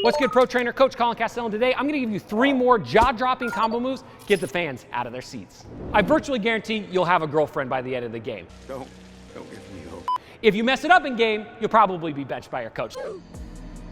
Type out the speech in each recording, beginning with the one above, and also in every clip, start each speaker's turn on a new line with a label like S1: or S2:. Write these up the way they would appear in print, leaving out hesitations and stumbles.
S1: What's good, Pro Trainer? Coach Colin Castellan. Today, I'm gonna give you 3 more jaw-dropping combo moves, get the fans out of their seats. I virtually guarantee you'll have a girlfriend by the end of the game.
S2: Don't give me hope.
S1: If you mess it up in game, you'll probably be benched by your coach.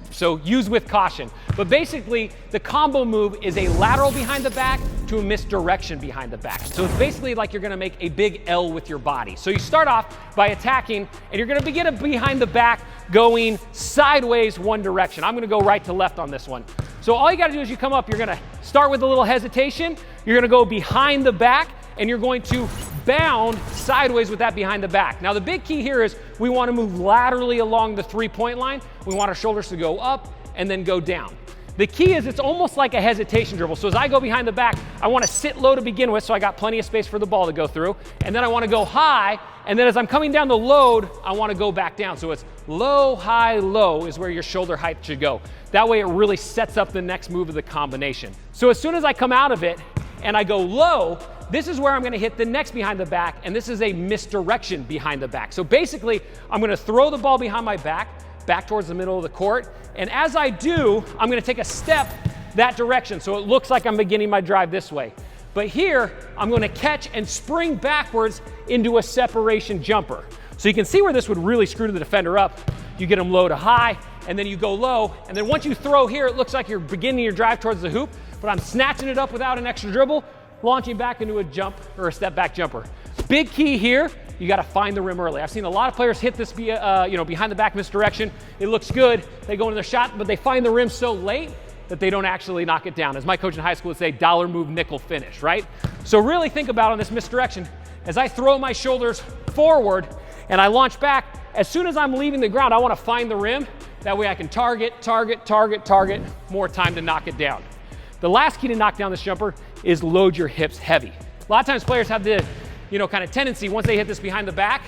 S1: So use with caution. But basically, the combo move is a lateral behind the back to a misdirection behind the back. So it's basically like you're gonna make a big L with your body. So you start off by attacking, and you're gonna begin a behind the back going sideways one direction. I'm gonna go right to left on this one. So all you gotta do is you come up, you're gonna start with a little hesitation, you're gonna go behind the back, and you're going to bound sideways with that behind the back. Now the big key here is we wanna move laterally along the 3-point line. We want our shoulders to go up and then go down. The key is it's almost like a hesitation dribble. So as I go behind the back, I wanna sit low to begin with so I got plenty of space for the ball to go through. And then I wanna go high, and then as I'm coming down the load, I wanna go back down. So it's low, high, low is where your shoulder height should go. That way it really sets up the next move of the combination. So as soon as I come out of it and I go low, this is where I'm gonna hit the next behind the back, and this is a misdirection behind the back. So basically, I'm gonna throw the ball behind my back towards the middle of the court, and as I do, I'm gonna take a step that direction, so it looks like I'm beginning my drive this way. But here, I'm gonna catch and spring backwards into a separation jumper. So you can see where this would really screw the defender up. You get them low to high, and then you go low, and then once you throw here, it looks like you're beginning your drive towards the hoop, but I'm snatching it up without an extra dribble, launching back into a jump or a step back jumper. Big key here, you gotta find the rim early. I've seen a lot of players hit this behind the back misdirection. It looks good, they go into their shot, but they find the rim so late that they don't actually knock it down. As my coach in high school would say, dollar move, nickel finish, right? So really think about on this misdirection, as I throw my shoulders forward and I launch back, as soon as I'm leaving the ground, I wanna find the rim. That way I can target, more time to knock it down. The last key to knock down this jumper is load your hips heavy. A lot of times players have the kind of tendency, once they hit this behind the back,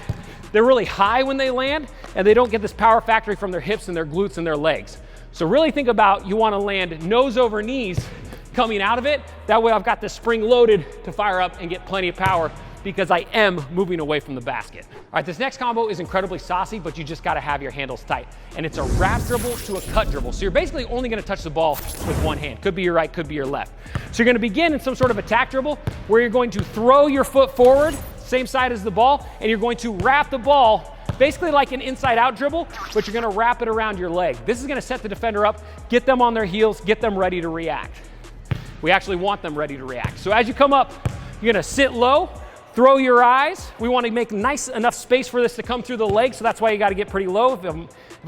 S1: they're really high when they land, and they don't get this power factory from their hips and their glutes and their legs. So really think about, you wanna land nose over knees coming out of it. That way I've got the spring loaded to fire up and get plenty of power because I am moving away from the basket. All right, this next combo is incredibly saucy, but you just gotta have your handles tight. And it's a wrap dribble to a cut dribble. So you're basically only gonna touch the ball with one hand. Could be your right, could be your left. So you're gonna begin in some sort of attack dribble where you're going to throw your foot forward, same side as the ball, and you're going to wrap the ball basically like an inside-out dribble, but you're gonna wrap it around your leg. This is gonna set the defender up, get them on their heels, get them ready to react. We actually want them ready to react. So as you come up, you're gonna sit low, throw your eyes. We want to make nice enough space for this to come through the leg, so that's why you got to get pretty low. If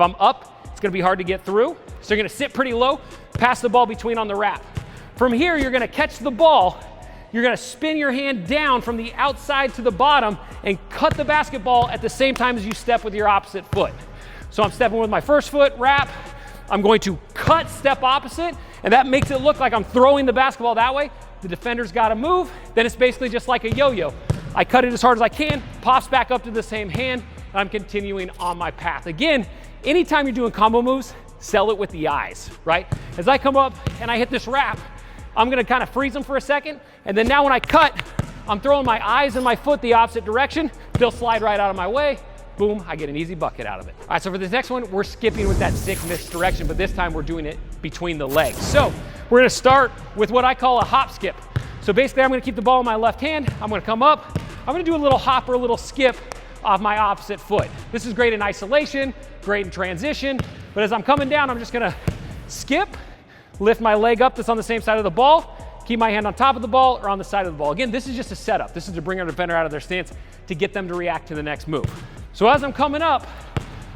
S1: I'm up, it's going to be hard to get through. So you're going to sit pretty low, pass the ball between on the wrap. From here, you're going to catch the ball. You're going to spin your hand down from the outside to the bottom and cut the basketball at the same time as you step with your opposite foot. So I'm stepping with my first foot, wrap. I'm going to cut, step opposite, and that makes it look like I'm throwing the basketball that way. The defender's got to move. Then it's basically just like a yo-yo. I cut it as hard as I can, pops back up to the same hand, and I'm continuing on my path. Again, anytime you're doing combo moves, sell it with the eyes, right? As I come up and I hit this wrap, I'm gonna kind of freeze them for a second, and then now when I cut, I'm throwing my eyes and my foot the opposite direction. They'll slide right out of my way. Boom, I get an easy bucket out of it. All right, so for this next one, we're skipping with that sick misdirection, but this time we're doing it between the legs. So we're gonna start with what I call a hop skip. So basically, I'm gonna keep the ball in my left hand. I'm gonna come up. I'm gonna do a little hop or a little skip off my opposite foot. This is great in isolation, great in transition, but as I'm coming down, I'm just gonna skip, lift my leg up that's on the same side of the ball, keep my hand on top of the ball or on the side of the ball. Again, this is just a setup. This is to bring our defender out of their stance to get them to react to the next move. So as I'm coming up,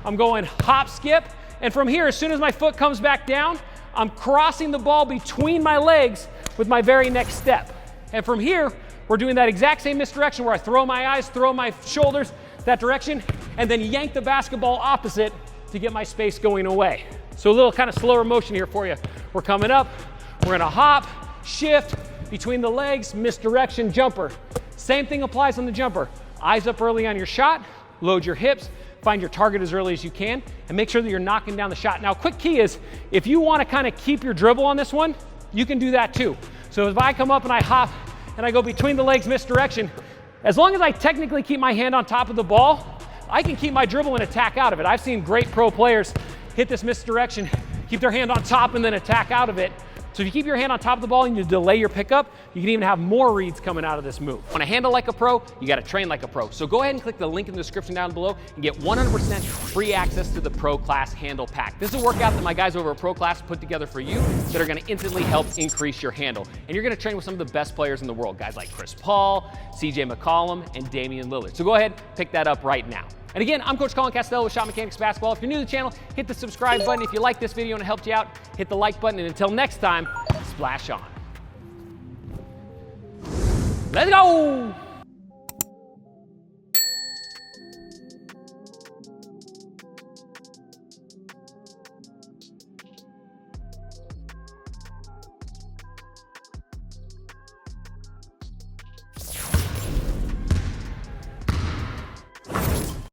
S1: I'm going hop, skip, and from here, as soon as my foot comes back down, I'm crossing the ball between my legs with my very next step. And from here, we're doing that exact same misdirection where I throw my eyes, throw my shoulders that direction, and then yank the basketball opposite to get my space going away. So a little kind of slower motion here for you. We're coming up, we're gonna hop, shift, between the legs, misdirection, jumper. Same thing applies on the jumper. Eyes up early on your shot, load your hips, find your target as early as you can, and make sure that you're knocking down the shot. Now, quick key is, if you wanna kind of keep your dribble on this one, you can do that too. So if I come up and I hop and I go between the legs misdirection, as long as I technically keep my hand on top of the ball, I can keep my dribble and attack out of it. I've seen great pro players hit this misdirection keep their hand on top and then attack out of it. So if you keep your hand on top of the ball and you delay your pickup, you can even have more reads coming out of this move. Want to handle like a pro? You got to train like a pro. So go ahead and click the link in the description down below and get 100% free access to the Pro Class Handle Pack. This is a workout that my guys over at Pro Class put together for you that are going to instantly help increase your handle. And you're going to train with some of the best players in the world, guys like Chris Paul, CJ McCollum, and Damian Lillard. So go ahead, pick that up right now. And again, I'm Coach Colin Castello with ShotMechanics Basketball. If you're new to the channel, hit the subscribe button. If you like this video and it helped you out, hit the like button. And until next time, splash on. Let's go!